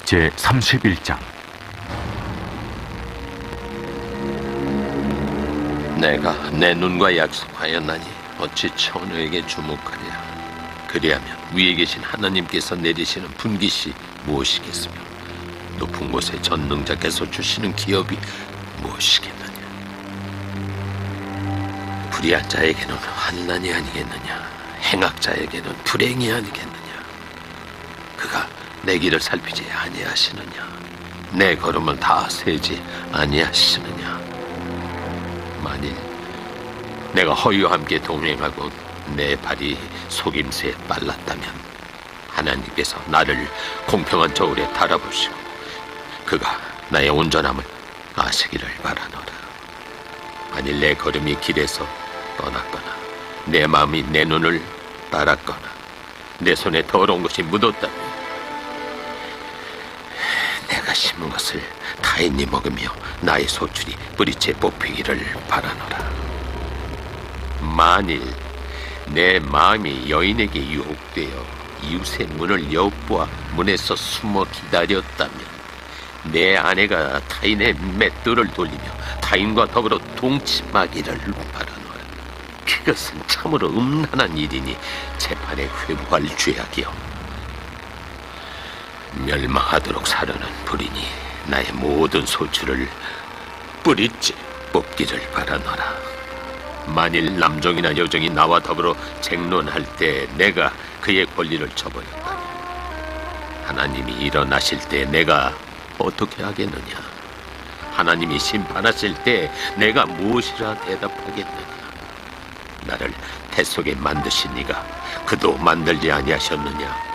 제31장. 내가 내 눈과 약속하였나니 어찌 처녀에게 주목하랴. 그리하면 위에 계신 하나님께서 내리시는 분깃이 무엇이겠으며 높은 곳에 전능자께서 주시는 기업이 무엇이겠느냐. 불의한 자에게는 환난이 아니겠느냐, 행악자에게는 불행이 아니겠느냐. 그가 내 길을 살피지 아니하시느냐, 내 걸음을 다 세지 아니하시느냐. 만일 내가 허위와 함께 동행하고 내 발이 속임새에 빨랐다면 하나님께서 나를 공평한 저울에 달아보시고 그가 나의 온전함을 아시기를 바라노라. 만일 내 걸음이 길에서 떠났거나 내 마음이 내 눈을 따랐거나 내 손에 더러운 것이 묻었다면 내가 심은 것을 타인이 먹으며 나의 소출이 뿌리째 뽑히기를 바라노라. 만일 내 마음이 여인에게 유혹되어 이웃의 문을 엿보아 문에서 숨어 기다렸다면 내 아내가 타인의 맷돌을 돌리며 타인과 더불어 동침하기를 바라노라. 그것은 참으로 음란한 일이니 재판에 회부할 죄악이요 멸망하도록 사르는 불이니 나의 모든 소출을 뿌리째 뽑기를 바라노라. 만일 남종이나 여종이 나와 더불어 쟁론할 때 내가 그의 권리를 저버렸다면 하나님이 일어나실 때 내가 어떻게 하겠느냐. 하나님이 심판하실 때 내가 무엇이라 대답하겠느냐. 나를 뱃속에 만드신 이가 그도 만들지 아니하셨느냐.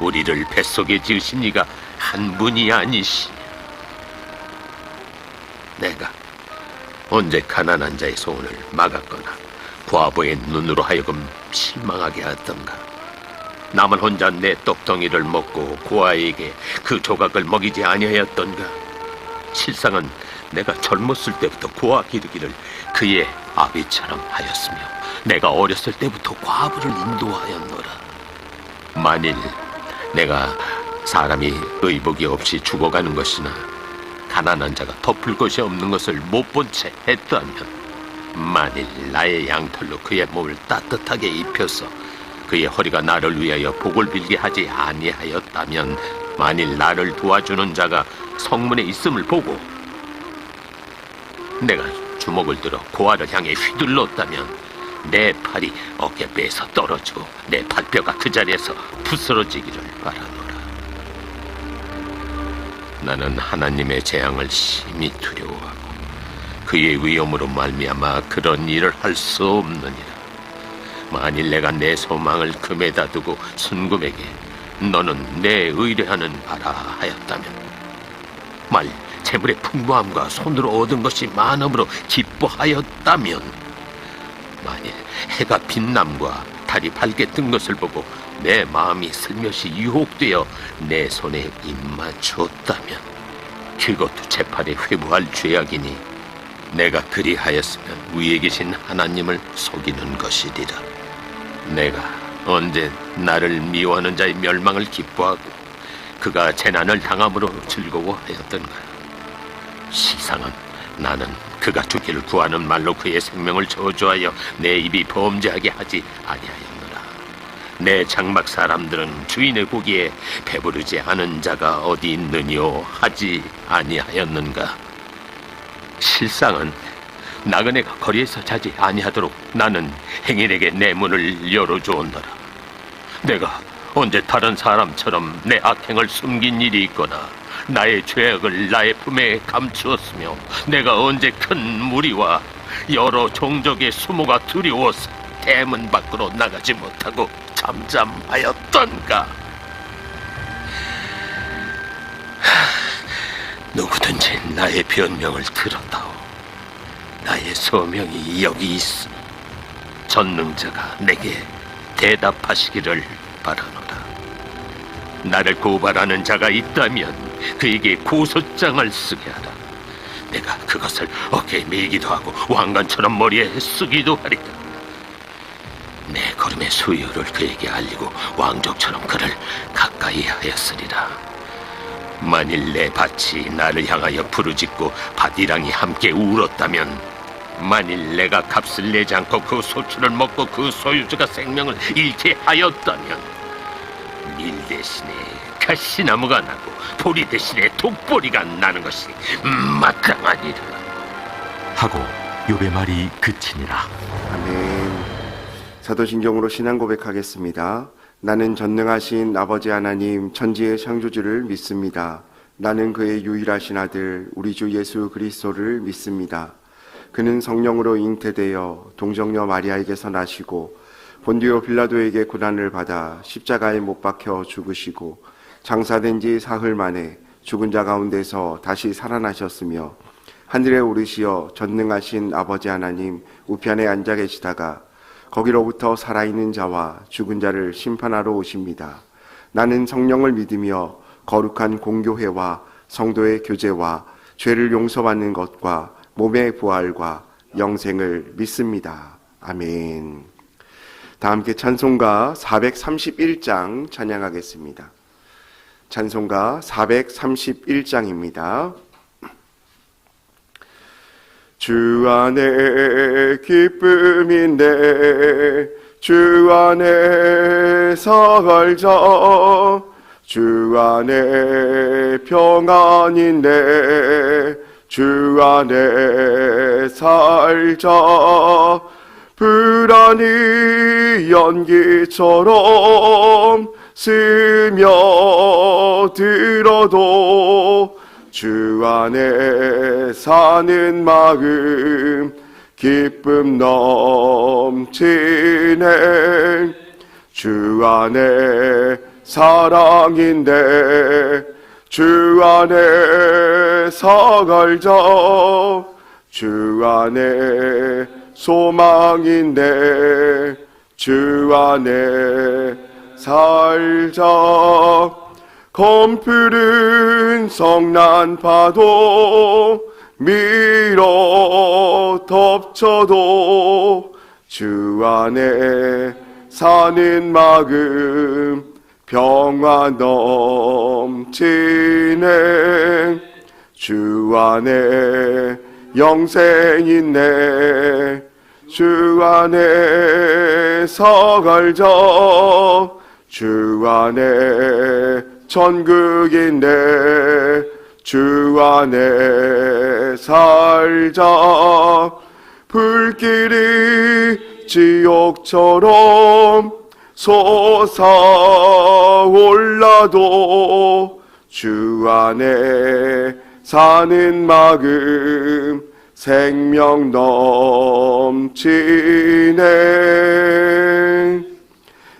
우리를 뱃속에 지으신 이가 한 분이 아니시냐. 내가 언제 가난한 자의 소원을 막았거나 과부의 눈으로 하여금 실망하게 하던가. 남은 혼자 내 떡덩이를 먹고 고아에게 그 조각을 먹이지 아니하였던가. 실상은 내가 젊었을 때부터 고아 기르기를 그의 아비처럼 하였으며 내가 어렸을 때부터 과부를 인도하였노라. 만일 내가 사람이 의복이 없이 죽어가는 것이나 가난한 자가 덮을 것이 없는 것을 못 본 채 했다면, 만일 나의 양털로 그의 몸을 따뜻하게 입혀서 그의 허리가 나를 위하여 복을 빌게 하지 아니하였다면, 만일 나를 도와주는 자가 성문에 있음을 보고 내가 주먹을 들어 고아를 향해 휘둘렀다면 내 팔이 어깨뼈에서 떨어지고 내 발뼈가 그 자리에서 부스러지기를 바라노라. 나는 하나님의 재앙을 심히 두려워하고 그의 위엄으로 말미암아 그런 일을 할 수 없느니라. 만일 내가 내 소망을 금에다 두고 순금에게 너는 내 의뢰하는 바라 하였다면, 만일 재물의 풍부함과 손으로 얻은 것이 많음으로 기뻐하였다면, 만일 해가 빛남과 달이 밝게 뜬 것을 보고 내 마음이 슬며시 유혹되어 내 손에 입맞추었다면, 그것도 재판에 회부할 죄악이니 내가 그리하였으면 위에 계신 하나님을 속이는 것이리라. 내가 언제 나를 미워하는 자의 멸망을 기뻐하고 그가 재난을 당함으로 즐거워하였던가. 시상은 나는 그가 죽기를 구하는 말로 그의 생명을 저주하여 내 입이 범죄하게 하지 아니하였노라. 내 장막 사람들은 주인의 고기에 배부르지 않은 자가 어디 있느뇨 하지 아니하였는가. 실상은 나그네가 거리에서 자지 아니하도록 나는 행인에게 내 문을 열어주었노라. 내가 언제 다른 사람처럼 내 악행을 숨긴 일이 있거나 나의 죄악을 나의 품에 감추었으며 내가 언제 큰 무리와 여러 종족의 수모가 두려워서 대문 밖으로 나가지 못하고 잠잠하였던가. 누구든지 나의 변명을 들었다오. 나의 소명이 여기 있으니 전능자가 내게 대답하시기를 바라노라. 나를 고발하는 자가 있다면 그에게 고소장을 쓰게 하라. 내가 그것을 어깨에 메기도 하고 왕관처럼 머리에 쓰기도 하리라. 내 걸음의 수요를 그에게 알리고 왕족처럼 그를 가까이 하였으리라. 만일 내 밭이 나를 향하여 부르짖고 밭이랑이 함께 울었다면, 만일 내가 값을 내지 않고 그 소출을 먹고 그 소유주가 생명을 잃게 하였다면, 밀 대신에 가시나무가 나고 보리 대신에 독보리가 나는 것이 마땅하니라 하고 욥의 말이 그치니라. 아멘. 사도신경으로 신앙 고백하겠습니다. 나는 전능하신 아버지 하나님 천지의 창조주를 믿습니다. 나는 그의 유일하신 아들 우리 주 예수 그리스도를 믿습니다. 그는 성령으로 잉태되어 동정녀 마리아에게서 나시고 본디오 빌라도에게 고난을 받아 십자가에 못 박혀 죽으시고 장사된 지 사흘 만에 죽은 자 가운데서 다시 살아나셨으며 하늘에 오르시어 전능하신 아버지 하나님 우편에 앉아 계시다가 거기로부터 살아있는 자와 죽은 자를 심판하러 오십니다. 나는 성령을 믿으며 거룩한 공교회와 성도의 교제와 죄를 용서받는 것과 몸의 부활과 영생을 믿습니다. 아멘. 다 함께 찬송가 431장 찬양하겠습니다. 찬송가 431장입니다. 주 안에 기쁨인데 주 안에 살자, 주 안에 평안인데 주 안에 살자. 불안이 연기처럼 스며들어도 주 안에 사는 마음 기쁨 넘치네. 주 안에 사랑인데 주 안에 살자, 주 안에 소망인데 주 안에 살자. 검푸른 성난파도 밀어 덮쳐도 주 안에 사는 마음 평화 넘치네. 주 안에 영생 있네. 주 안에 살자, 주 안에 천국인데 주 안에 살자. 불길이 지옥처럼 솟아올라도 주 안에 사는 마음 생명 넘치네.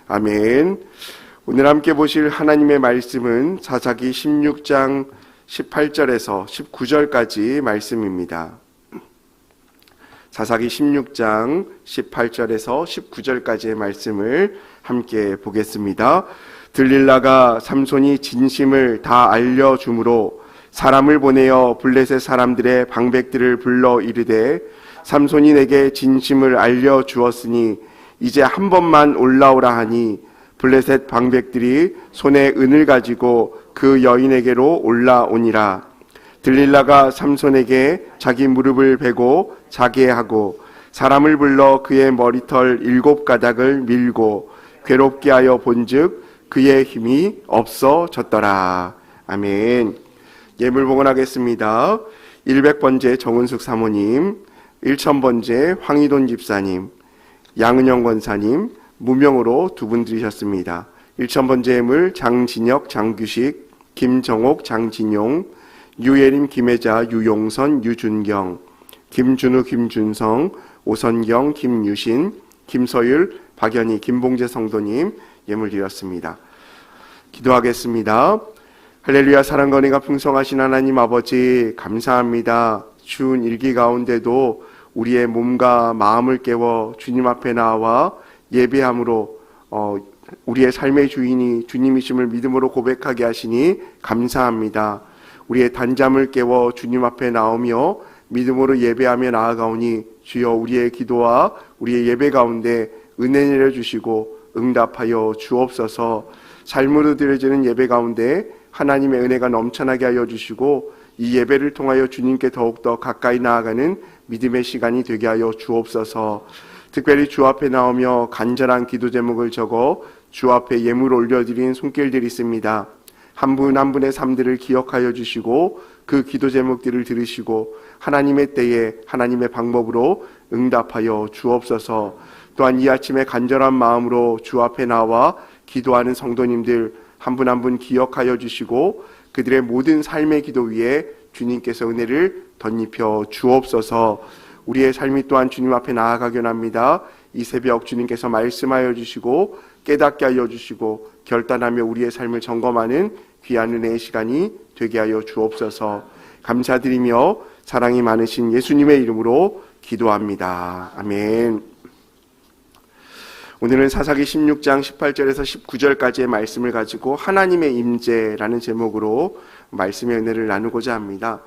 아멘. 오늘 함께 보실 하나님의 말씀은 사사기 16장 18절에서 19절까지 말씀입니다. 사사기 16장 18절에서 19절까지의 말씀을 함께 보겠습니다. 들릴라가 삼손이 진심을 다 알려주므로 사람을 보내어 블레셋 사람들의 방백들을 불러 이르되, 삼손이 내게 진심을 알려주었으니 이제 한 번만 올라오라 하니, 블레셋 방백들이 손에 은을 가지고 그 여인에게로 올라오니라. 들릴라가 삼손에게 자기 무릎을 베고 자게 하고 사람을 불러 그의 머리털 7가닥을 밀고 괴롭게 하여 본즉 그의 힘이 없어졌더라. 아멘. 예물 봉헌하겠습니다. 100번째 정은숙 사모님, 1000번째 황희돈 집사님, 양은영 권사님, 무명으로 2분 드리셨습니다. 1000번째 예물 장진혁, 장규식, 김정옥, 장진용, 유예림, 김혜자, 유용선, 유준경, 김준우, 김준성, 오선경, 김유신, 김서율, 박연희, 김봉재 성도님 예물 드렸습니다. 기도하겠습니다. 할렐루야. 사랑과 은혜가 풍성하신 하나님 아버지, 감사합니다. 추운 일기 가운데도 우리의 몸과 마음을 깨워 주님 앞에 나와 예배함으로 우리의 삶의 주인이 주님이심을 믿음으로 고백하게 하시니 감사합니다. 우리의 단잠을 깨워 주님 앞에 나오며 믿음으로 예배하며 나아가오니 주여, 우리의 기도와 우리의 예배 가운데 은혜 내려주시고 응답하여 주옵소서. 삶으로 드려지는 예배 가운데 하나님의 은혜가 넘쳐나게 하여 주시고 이 예배를 통하여 주님께 더욱더 가까이 나아가는 믿음의 시간이 되게 하여 주옵소서. 특별히 주 앞에 나오며 간절한 기도 제목을 적어 주 앞에 예물 올려드린 손길들이 있습니다. 한 분 한 분의 삶들을 기억하여 주시고 그 기도 제목들을 들으시고 하나님의 때에 하나님의 방법으로 응답하여 주옵소서. 또한 이 아침에 간절한 마음으로 주 앞에 나와 기도하는 성도님들 한 분 한 분 기억하여 주시고 그들의 모든 삶의 기도 위에 주님께서 은혜를 덧입혀 주옵소서. 우리의 삶이 또한 주님 앞에 나아가길 합니다. 이 새벽 주님께서 말씀하여 주시고 깨닫게 하여 주시고 결단하며 우리의 삶을 점검하는 귀한 은혜의 시간이 되게 하여 주옵소서. 감사드리며 사랑이 많으신 예수님의 이름으로 기도합니다. 아멘. 오늘은 사사기 16장 18절에서 19절까지의 말씀을 가지고 하나님의 임재라는 제목으로 말씀의 은혜를 나누고자 합니다.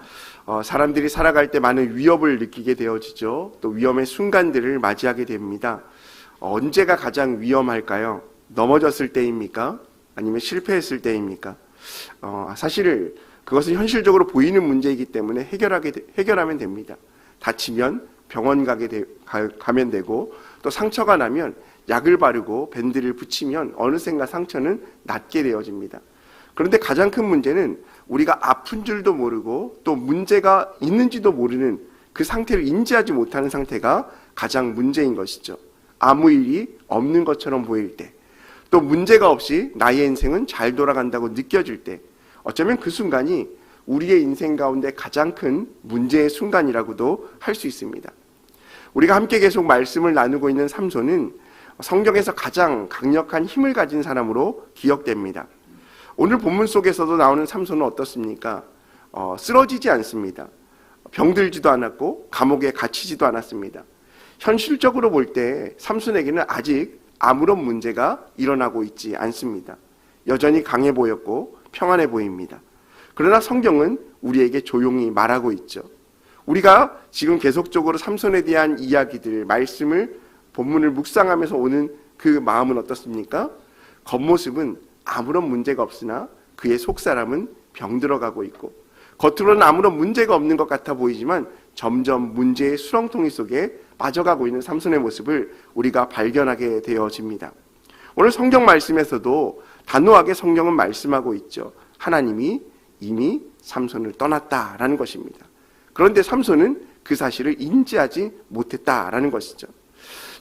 사람들이 살아갈 때 많은 위협을 느끼게 되어지죠. 또 위험의 순간들을 맞이하게 됩니다. 언제가 가장 위험할까요? 넘어졌을 때입니까? 아니면 실패했을 때입니까? 사실 그것은 현실적으로 보이는 문제이기 때문에 해결하면 됩니다. 다치면 병원 가면 되고 또 상처가 나면 약을 바르고 밴드를 붙이면 어느샌가 상처는 낫게 되어집니다. 그런데 가장 큰 문제는 우리가 아픈 줄도 모르고 또 문제가 있는지도 모르는 그 상태를 인지하지 못하는 상태가 가장 문제인 것이죠. 아무 일이 없는 것처럼 보일 때, 또 문제가 없이 나의 인생은 잘 돌아간다고 느껴질 때, 어쩌면 그 순간이 우리의 인생 가운데 가장 큰 문제의 순간이라고도 할 수 있습니다. 우리가 함께 계속 말씀을 나누고 있는 삼손은 성경에서 가장 강력한 힘을 가진 사람으로 기억됩니다. 오늘 본문 속에서도 나오는 삼손은 어떻습니까? 쓰러지지 않습니다. 병들지도 않았고 감옥에 갇히지도 않았습니다. 현실적으로 볼 때 삼손에게는 아직 아무런 문제가 일어나고 있지 않습니다. 여전히 강해 보였고 평안해 보입니다. 그러나 성경은 우리에게 조용히 말하고 있죠. 우리가 지금 계속적으로 삼손에 대한 이야기들, 말씀을 본문을 묵상하면서 오는 그 마음은 어떻습니까? 겉모습은 아무런 문제가 없으나 그의 속사람은 병들어가고 있고 겉으로는 아무런 문제가 없는 것 같아 보이지만 점점 문제의 수렁통이 속에 빠져가고 있는 삼손의 모습을 우리가 발견하게 되어집니다. 오늘 성경 말씀에서도 단호하게 성경은 말씀하고 있죠. 하나님이 이미 삼손을 떠났다라는 것입니다. 그런데 삼손은 그 사실을 인지하지 못했다라는 것이죠.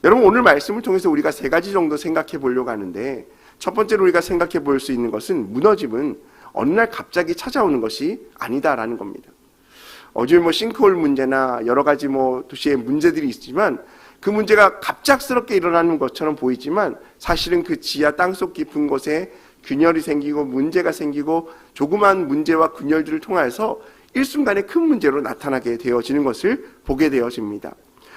여러분, 오늘 말씀을 통해서 우리가 세 가지 정도 생각해 보려고 하는데, 첫 번째로 우리가 생각해 볼 수 있는 것은 무너짐은 어느 날 갑자기 찾아오는 것이 아니다라는 겁니다. 요즘 싱크홀 문제나 여러 가지 도시의 문제들이 있지만 그 문제가 갑작스럽게 일어나는 것처럼 보이지만 사실은 그 지하 땅속 깊은 곳에 균열이 생기고 문제가 생기고 조그만 문제와 균열들을 통해서 일순간에 큰 문제로 나타나게 되어지는 것을 보게 되어집니다.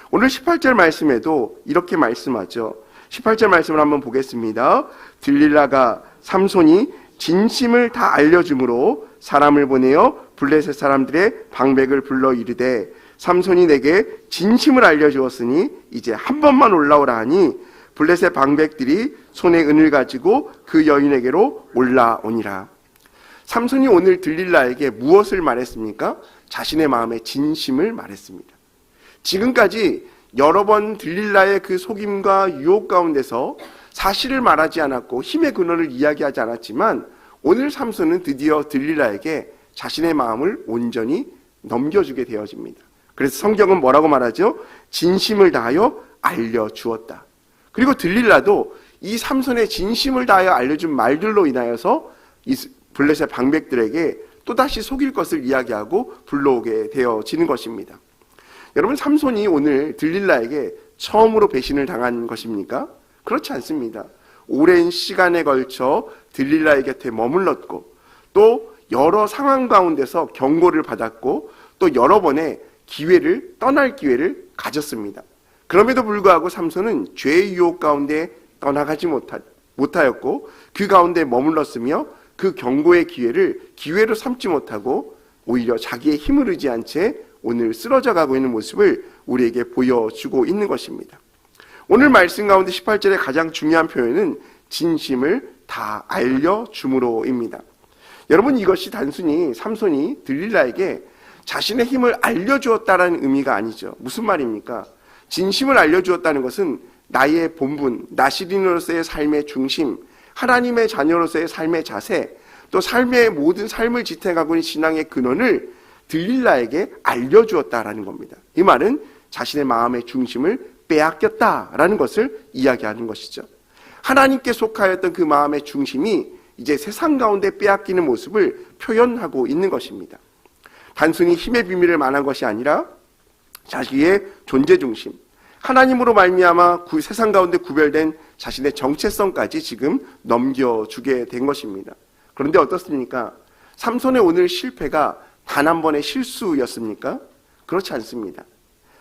오늘 18절 말씀에도 이렇게 말씀하죠. 18절 말씀을 한번 보겠습니다. 들릴라가 삼손이 진심을 다 알려줌으로 사람을 보내어 블레셋 사람들의 방백을 불러 이르되 삼손이 내게 진심을 알려주었으니 이제 한 번만 올라오라 하니 블레셋 방백들이 손에 은을 가지고 그 여인에게로 올라오니라. 삼손이 오늘 들릴라에게 무엇을 말했습니까? 자신의 마음의 진심을 말했습니다. 지금까지 여러 번 들릴라의 그 속임과 유혹 가운데서 사실을 말하지 않았고 힘의 근원을 이야기하지 않았지만 오늘 삼손은 드디어 들릴라에게 자신의 마음을 온전히 넘겨주게 되어집니다. 그래서 성경은 뭐라고 말하죠? 진심을 다하여 알려주었다. 그리고 들릴라도 이 삼손의 진심을 다하여 알려준 말들로 인하여서 이 블레셋 방백들에게 또다시 속일 것을 이야기하고 불러오게 되어지는 것입니다. 여러분, 삼손이 오늘 들릴라에게 처음으로 배신을 당한 것입니까? 그렇지 않습니다. 오랜 시간에 걸쳐 들릴라의 곁에 머물렀고 또 여러 상황 가운데서 경고를 받았고 또 여러 번의 떠날 기회를 가졌습니다. 그럼에도 불구하고 삼손은 죄의 유혹 가운데 떠나가지 못하였고 그 가운데 머물렀으며 그 경고의 기회로 삼지 못하고 오히려 자기의 힘을 의지한 채 오늘 쓰러져 가고 있는 모습을 우리에게 보여주고 있는 것입니다. 오늘 말씀 가운데 18절의 가장 중요한 표현은 진심을 다 알려줌으로입니다. 여러분, 이것이 단순히 삼손이 들릴라에게 자신의 힘을 알려주었다라는 의미가 아니죠. 무슨 말입니까? 진심을 알려주었다는 것은 나의 본분, 나시린으로서의 삶의 중심, 하나님의 자녀로서의 삶의 자세, 또 삶의 모든 삶을 지탱하고 있는 신앙의 근원을 들릴라에게 알려주었다라는 겁니다. 이 말은 자신의 마음의 중심을 빼앗겼다라는 것을 이야기하는 것이죠. 하나님께 속하였던 그 마음의 중심이 이제 세상 가운데 빼앗기는 모습을 표현하고 있는 것입니다. 단순히 힘의 비밀을 말한 것이 아니라 자기의 존재 중심, 하나님으로 말미암아 세상 가운데 구별된 자신의 정체성까지 지금 넘겨주게 된 것입니다. 그런데 어떻습니까? 삼손의 오늘 실패가 단 한 번의 실수였습니까? 그렇지 않습니다.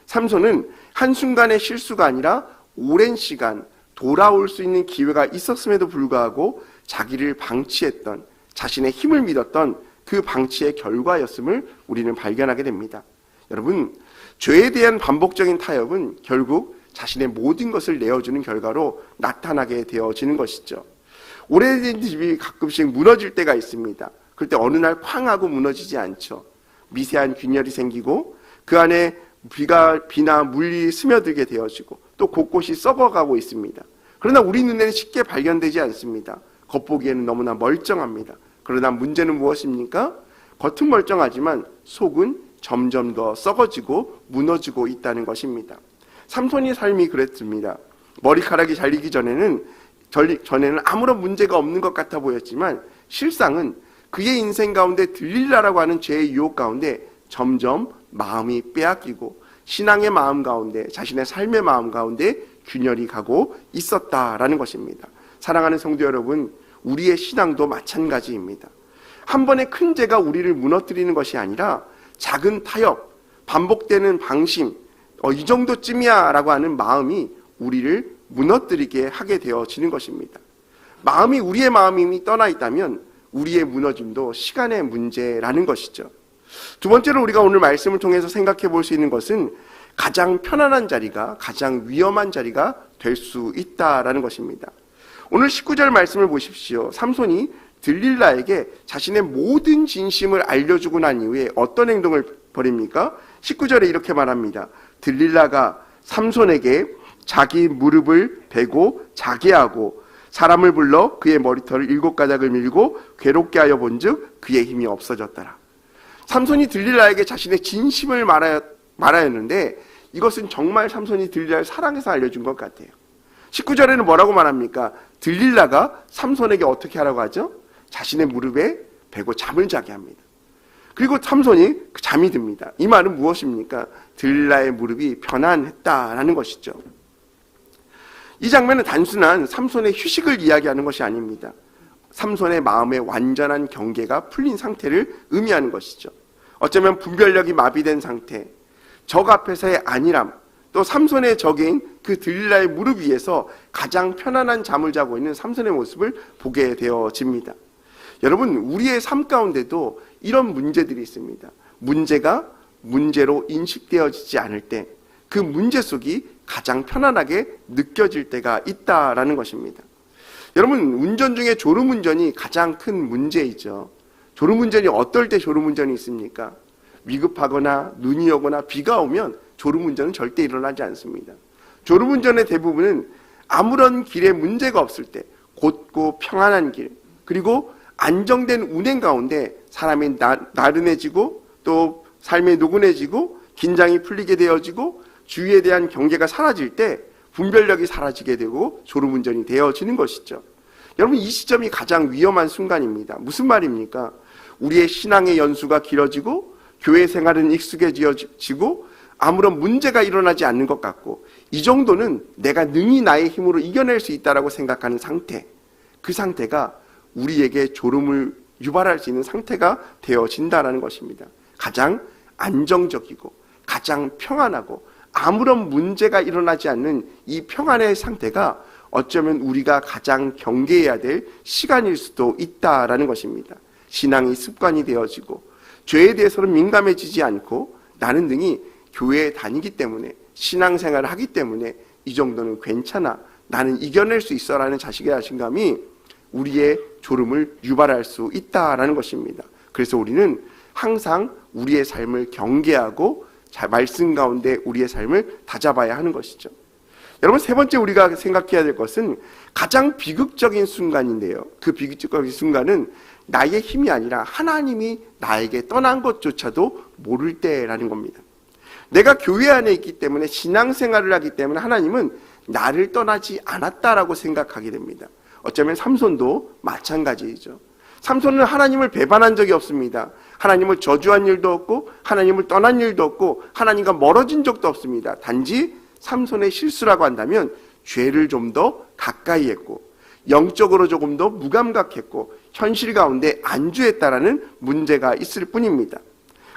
삼손은 한순간의 실수가 아니라 오랜 시간 돌아올 수 있는 기회가 있었음에도 불구하고 자기를 방치했던, 자신의 힘을 믿었던 그 방치의 결과였음을 우리는 발견하게 됩니다. 여러분, 죄에 대한 반복적인 타협은 결국 자신의 모든 것을 내어주는 결과로 나타나게 되어지는 것이죠. 오래된 집이 가끔씩 무너질 때가 있습니다. 그럴 때 어느 날 쾅 하고 무너지지 않죠. 미세한 균열이 생기고 그 안에 비나 물이 스며들게 되어지고 또 곳곳이 썩어가고 있습니다. 그러나 우리 눈에는 쉽게 발견되지 않습니다. 겉보기에는 너무나 멀쩡합니다. 그러나 문제는 무엇입니까? 겉은 멀쩡하지만 속은 점점 더 썩어지고 무너지고 있다는 것입니다. 삼손의 삶이 그랬습니다. 머리카락이 잘리기 전에는 아무런 문제가 없는 것 같아 보였지만 실상은 그의 인생 가운데 들릴라라고 하는 죄의 유혹 가운데 점점 마음이 빼앗기고 신앙의 마음 가운데, 자신의 삶의 마음 가운데 균열이 가고 있었다라는 것입니다. 사랑하는 성도 여러분, 우리의 신앙도 마찬가지입니다. 한 번의 큰 죄가 우리를 무너뜨리는 것이 아니라 작은 타협, 반복되는 방심, 이 정도쯤이야 라고 하는 마음이 우리를 무너뜨리게 하게 되어지는 것입니다. 우리의 마음이 떠나 있다면 우리의 무너짐도 시간의 문제라는 것이죠. 두 번째로 우리가 오늘 말씀을 통해서 생각해 볼 수 있는 것은 가장 편안한 자리가 가장 위험한 자리가 될 수 있다라는 것입니다. 오늘 19절 말씀을 보십시오. 삼손이 들릴라에게 자신의 모든 진심을 알려주고 난 이후에 어떤 행동을 벌입니까? 19절에 이렇게 말합니다. 들릴라가 삼손에게 자기 무릎을 베고 자게 하고 사람을 불러 그의 머리털을 7가닥을 밀고 괴롭게 하여 본즉 그의 힘이 없어졌더라. 삼손이 들릴라에게 자신의 진심을 말하였는데 이것은 정말 삼손이 들릴라를 사랑해서 알려준 것 같아요. 19절에는 뭐라고 말합니까? 들릴라가 삼손에게 어떻게 하라고 하죠? 자신의 무릎에 베고 잠을 자게 합니다. 그리고 삼손이 잠이 듭니다. 이 말은 무엇입니까? 들릴라의 무릎이 편안했다라는 것이죠. 이 장면은 단순한 삼손의 휴식을 이야기하는 것이 아닙니다. 삼손의 마음의 완전한 경계가 풀린 상태를 의미하는 것이죠. 어쩌면 분별력이 마비된 상태, 적 앞에서의 안일함, 또 삼손의 적인 그 들릴라의 무릎 위에서 가장 편안한 잠을 자고 있는 삼손의 모습을 보게 되어집니다. 여러분, 우리의 삶 가운데도 이런 문제들이 있습니다. 문제가 문제로 인식되어지지 않을 때 그 문제 속이 가장 편안하게 느껴질 때가 있다라는 것입니다. 여러분, 운전 중에 졸음운전이 가장 큰 문제이죠. 졸음운전이 어떨 때 졸음운전이 있습니까? 위급하거나 눈이 오거나 비가 오면 졸음운전은 절대 일어나지 않습니다. 졸음운전의 대부분은 아무런 길에 문제가 없을 때 곧고 평안한 길, 그리고 안정된 운행 가운데 사람이 나른해지고 또 삶이 노곤해지고 긴장이 풀리게 되어지고 주위에 대한 경계가 사라질 때 분별력이 사라지게 되고 졸음운전이 되어지는 것이죠. 여러분, 이 시점이 가장 위험한 순간입니다. 무슨 말입니까? 우리의 신앙의 연수가 길어지고 교회 생활은 익숙해지고 아무런 문제가 일어나지 않는 것 같고 이 정도는 내가 능히 나의 힘으로 이겨낼 수 있다라고 생각하는 상태, 그 상태가 우리에게 졸음을 유발할 수 있는 상태가 되어진다는 것입니다. 가장 안정적이고 가장 평안하고 아무런 문제가 일어나지 않는 이 평안의 상태가 어쩌면 우리가 가장 경계해야 될 시간일 수도 있다라는 것입니다. 신앙이 습관이 되어지고 죄에 대해서는 민감해지지 않고 나는 능히 교회에 다니기 때문에 신앙생활을 하기 때문에 이 정도는 괜찮아, 나는 이겨낼 수 있어라는 자식의 자신감이 우리의 졸음을 유발할 수 있다라는 것입니다. 그래서 우리는 항상 우리의 삶을 경계하고 말씀 가운데 우리의 삶을 다잡아야 하는 것이죠. 여러분, 세 번째 우리가 생각해야 될 것은 가장 비극적인 순간인데요. 그 비극적인 순간은 나의 힘이 아니라 하나님이 나에게 떠난 것조차도 모를 때라는 겁니다. 내가 교회 안에 있기 때문에, 신앙생활을 하기 때문에 하나님은 나를 떠나지 않았다라고 생각하게 됩니다. 어쩌면 삼손도 마찬가지이죠. 삼손은 하나님을 배반한 적이 없습니다. 하나님을 저주한 일도 없고 하나님을 떠난 일도 없고 하나님과 멀어진 적도 없습니다. 단지 삼손의 실수라고 한다면 죄를 좀 더 가까이 했고 영적으로 조금 더 무감각했고 현실 가운데 안주했다라는 문제가 있을 뿐입니다.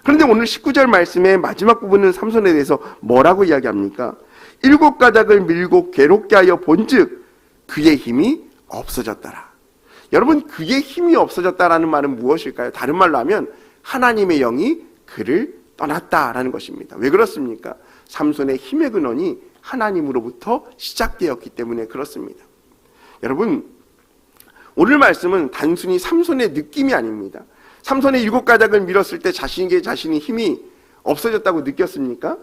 그런데 오늘 19절 말씀의 마지막 부분은 삼손에 대해서 뭐라고 이야기합니까? 7가닥을 밀고 괴롭게 하여 본즉 그의 힘이 없어졌더라. 여러분, 그의 힘이 없어졌다라는 말은 무엇일까요? 다른 말로 하면 하나님의 영이 그를 떠났다라는 것입니다. 왜 그렇습니까? 삼손의 힘의 근원이 하나님으로부터 시작되었기 때문에 그렇습니다. 여러분, 오늘 말씀은 단순히 삼손의 느낌이 아닙니다. 삼손의 7가닥을 밀었을 때 자신이 힘이 없어졌다고 느꼈습니까?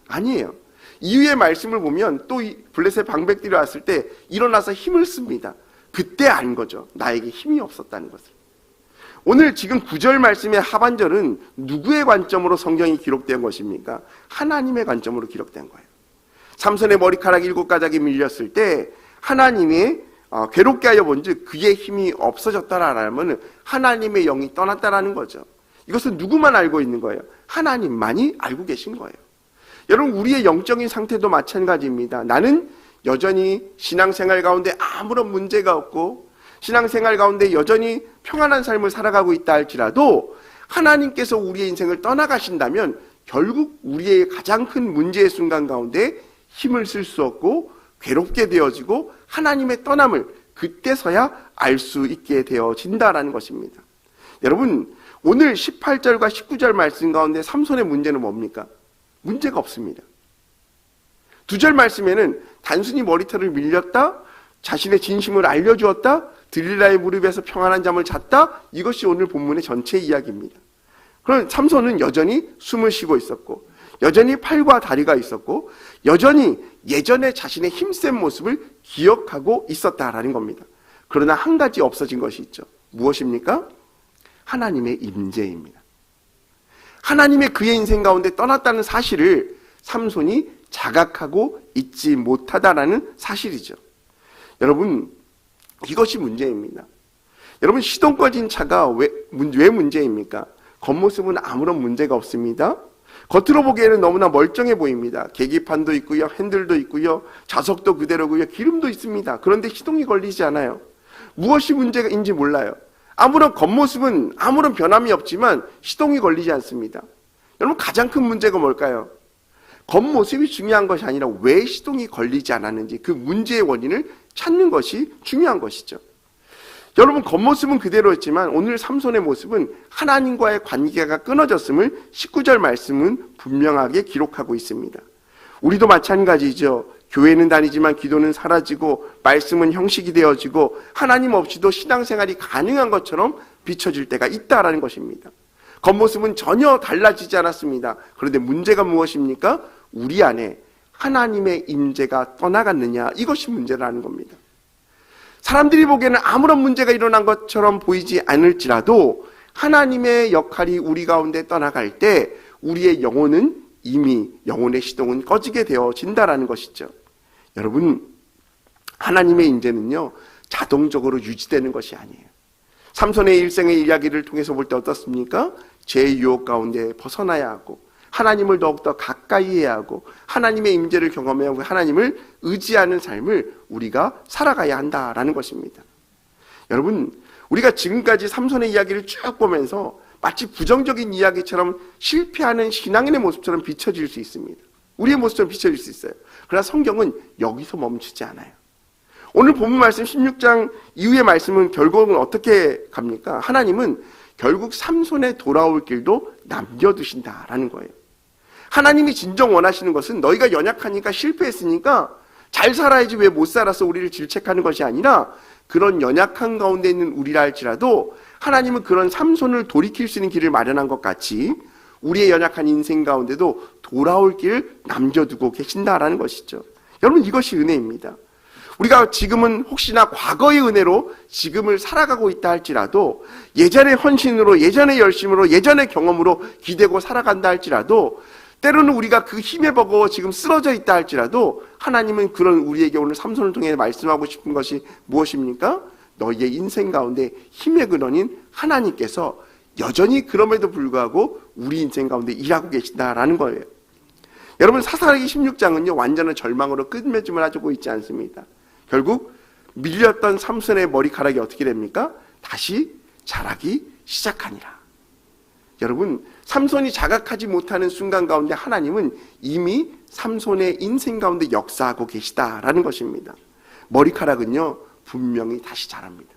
아니에요. 이후의 말씀을 보면 또 블레셋 방백들이 왔을 때 일어나서 힘을 씁니다. 그때 안 거죠. 나에게 힘이 없었다는 것을. 오늘 지금 9절 말씀의 하반절은 누구의 관점으로 성경이 기록된 것입니까? 하나님의 관점으로 기록된 거예요. 삼손의 머리카락 7가닥이 밀렸을 때 하나님이 괴롭게 하여 본즉 그의 힘이 없어졌다라면 하나님의 영이 떠났다라는 거죠. 이것은 누구만 알고 있는 거예요? 하나님만이 알고 계신 거예요. 여러분, 우리의 영적인 상태도 마찬가지입니다. 나는 여전히 신앙생활 가운데 아무런 문제가 없고 신앙생활 가운데 여전히 평안한 삶을 살아가고 있다 할지라도 하나님께서 우리의 인생을 떠나가신다면 결국 우리의 가장 큰 문제의 순간 가운데 힘을 쓸 수 없고 괴롭게 되어지고 하나님의 떠남을 그때서야 알 수 있게 되어진다라는 것입니다. 여러분, 오늘 18절과 19절 말씀 가운데 삼손의 문제는 뭡니까? 문제가 없습니다. 2절 말씀에는 단순히 머리털을 밀렸다, 자신의 진심을 알려주었다, 들릴라의 무릎에서 평안한 잠을 잤다, 이것이 오늘 본문의 전체 이야기입니다. 그럼 삼손은 여전히 숨을 쉬고 있었고 여전히 팔과 다리가 있었고 여전히 예전에 자신의 힘센 모습을 기억하고 있었다라는 겁니다. 그러나 한 가지 없어진 것이 있죠. 무엇입니까? 하나님의 임재입니다. 하나님의 그의 인생 가운데 떠났다는 사실을 삼손이 자각하고 잊지 못하다라는 사실이죠. 여러분, 이것이 문제입니다. 여러분, 시동 꺼진 차가 왜 문제입니까? 겉모습은 아무런 문제가 없습니다. 겉으로 보기에는 너무나 멀쩡해 보입니다. 계기판도 있고요, 핸들도 있고요, 좌석도 그대로고요, 기름도 있습니다. 그런데 시동이 걸리지 않아요. 무엇이 문제인지 몰라요. 아무런 겉모습은 아무런 변함이 없지만 시동이 걸리지 않습니다. 여러분, 가장 큰 문제가 뭘까요? 겉모습이 중요한 것이 아니라 왜 시동이 걸리지 않았는지 그 문제의 원인을 찾는 것이 중요한 것이죠. 여러분, 겉모습은 그대로였지만 오늘 삼손의 모습은 하나님과의 관계가 끊어졌음을 19절 말씀은 분명하게 기록하고 있습니다. 우리도 마찬가지죠. 교회는 다니지만 기도는 사라지고 말씀은 형식이 되어지고 하나님 없이도 신앙생활이 가능한 것처럼 비춰질 때가 있다라는 것입니다. 겉모습은 전혀 달라지지 않았습니다. 그런데 문제가 무엇입니까? 우리 안에 하나님의 임재가 떠나갔느냐, 이것이 문제라는 겁니다. 사람들이 보기에는 아무런 문제가 일어난 것처럼 보이지 않을지라도 하나님의 역할이 우리 가운데 떠나갈 때 우리의 영혼은 이미 영혼의 시동은 꺼지게 되어진다라는 것이죠. 여러분, 하나님의 임재는요 자동적으로 유지되는 것이 아니에요. 삼손의 일생의 이야기를 통해서 볼 때 어떻습니까? 죄의 유혹 가운데 벗어나야 하고 하나님을 더욱더 가까이 해야 하고 하나님의 임재를 경험해야 하고 하나님을 의지하는 삶을 우리가 살아가야 한다라는 것입니다. 여러분, 우리가 지금까지 삼손의 이야기를 쭉 보면서 마치 부정적인 이야기처럼 실패하는 신앙인의 모습처럼 비춰질 수 있습니다. 우리의 모습처럼 비춰질 수 있어요. 그러나 성경은 여기서 멈추지 않아요. 오늘 본문 말씀 16장 이후의 말씀은 결국은 어떻게 갑니까? 하나님은 결국 삼손의 돌아올 길도 남겨두신다라는 거예요. 하나님이 진정 원하시는 것은 너희가 연약하니까 실패했으니까 잘 살아야지 왜 못 살아서 우리를 질책하는 것이 아니라 그런 연약한 가운데 있는 우리라 할지라도 하나님은 그런 삼손을 돌이킬 수 있는 길을 마련한 것 같이 우리의 연약한 인생 가운데도 돌아올 길을 남겨두고 계신다라는 것이죠. 여러분, 이것이 은혜입니다. 우리가 지금은 혹시나 과거의 은혜로 지금을 살아가고 있다 할지라도, 예전의 헌신으로, 예전의 열심으로, 예전의 경험으로 기대고 살아간다 할지라도, 때로는 우리가 그 힘에 버거워 지금 쓰러져 있다 할지라도 하나님은 그런 우리에게 오늘 삼손을 통해 말씀하고 싶은 것이 무엇입니까? 너희의 인생 가운데 힘의 근원인 하나님께서 여전히 그럼에도 불구하고 우리 인생 가운데 일하고 계신다라는 거예요. 여러분, 사사기 16장은요 완전한 절망으로 끝맺음을 하고 있지 않습니다. 결국 밀렸던 삼손의 머리카락이 어떻게 됩니까? 다시 자라기 시작하니라. 여러분, 삼손이 자각하지 못하는 순간 가운데 하나님은 이미 삼손의 인생 가운데 역사하고 계시다라는 것입니다. 머리카락은요 분명히 다시 자랍니다.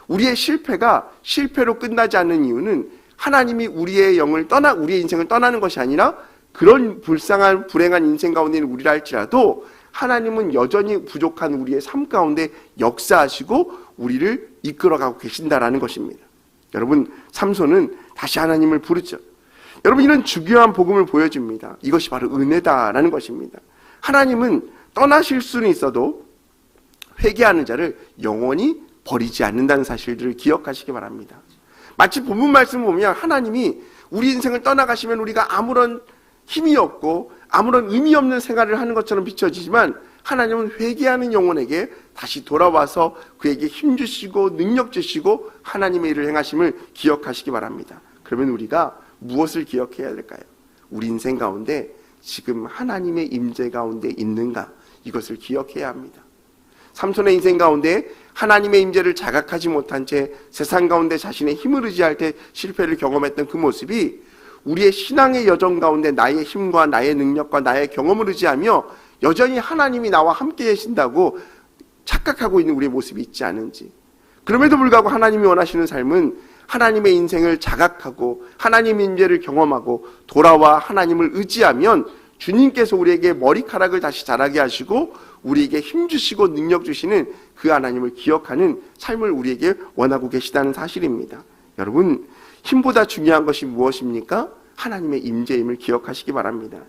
우리의 실패가 실패로 끝나지 않는 이유는 하나님이 우리의 우리의 인생을 떠나는 것이 아니라, 그런 불쌍한 불행한 인생 가운데 있는 우리라 할지라도 하나님은 여전히 부족한 우리의 삶 가운데 역사하시고 우리를 이끌어가고 계신다라는 것입니다. 여러분, 삼손은 다시 하나님을 부르죠. 여러분, 이런 중요한 복음을 보여줍니다. 이것이 바로 은혜다라는 것입니다. 하나님은 떠나실 수는 있어도 회개하는 자를 영원히 버리지 않는다는 사실들을 기억하시기 바랍니다. 마치 본문 말씀을 보면 하나님이 우리 인생을 떠나가시면 우리가 아무런 힘이 없고 아무런 의미 없는 생활을 하는 것처럼 비춰지지만, 하나님은 회개하는 영혼에게 다시 돌아와서 그에게 힘 주시고 능력 주시고 하나님의 일을 행하심을 기억하시기 바랍니다. 그러면 우리가 무엇을 기억해야 될까요? 우리 인생 가운데 지금 하나님의 임재 가운데 있는가, 이것을 기억해야 합니다. 삼손의 인생 가운데 하나님의 임재를 자각하지 못한 채 세상 가운데 자신의 힘을 의지할 때 실패를 경험했던 그 모습이 우리의 신앙의 여정 가운데 나의 힘과 나의 능력과 나의 경험을 의지하며 여전히 하나님이 나와 함께 계신다고 착각하고 있는 우리의 모습이 있지 않은지, 그럼에도 불구하고 하나님이 원하시는 삶은 하나님의 인생을 자각하고 하나님의 임재를 경험하고 돌아와 하나님을 의지하면 주님께서 우리에게 머리카락을 다시 자라게 하시고 우리에게 힘 주시고 능력 주시는 그 하나님을 기억하는 삶을 우리에게 원하고 계시다는 사실입니다. 여러분, 힘보다 중요한 것이 무엇입니까? 하나님의 임재임을 기억하시기 바랍니다.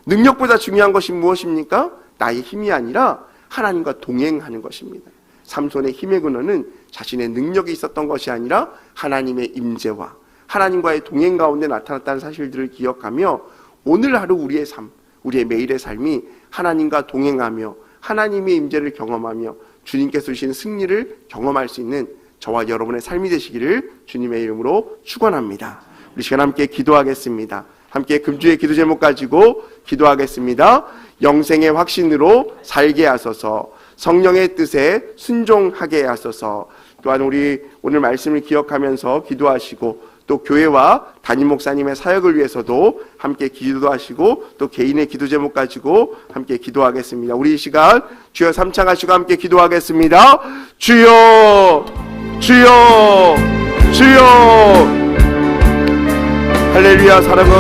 능력보다 중요한 것이 무엇입니까? 나의 힘이 아니라 하나님과 동행하는 것입니다. 삼손의 힘의 근원은 자신의 능력이 있었던 것이 아니라 하나님의 임재와 하나님과의 동행 가운데 나타났다는 사실들을 기억하며 오늘 하루 우리의 삶, 우리의 매일의 삶이 하나님과 동행하며 하나님의 임재를 경험하며 주님께서 주신 승리를 경험할 수 있는 저와 여러분의 삶이 되시기를 주님의 이름으로 축원합니다. 우리 시간 함께 기도하겠습니다. 함께 금주의 기도 제목 가지고 기도하겠습니다. 영생의 확신으로 살게 하소서, 성령의 뜻에 순종하게 하소서. 또한 우리 오늘 말씀을 기억하면서 기도하시고 또 교회와 담임 목사님의 사역을 위해서도 함께 기도하시고 또 개인의 기도 제목 가지고 함께 기도하겠습니다. 우리 이 시간 주여 삼창하시고 함께 기도하겠습니다. 주여, 주여, 주여. 할렐루야. 사랑하는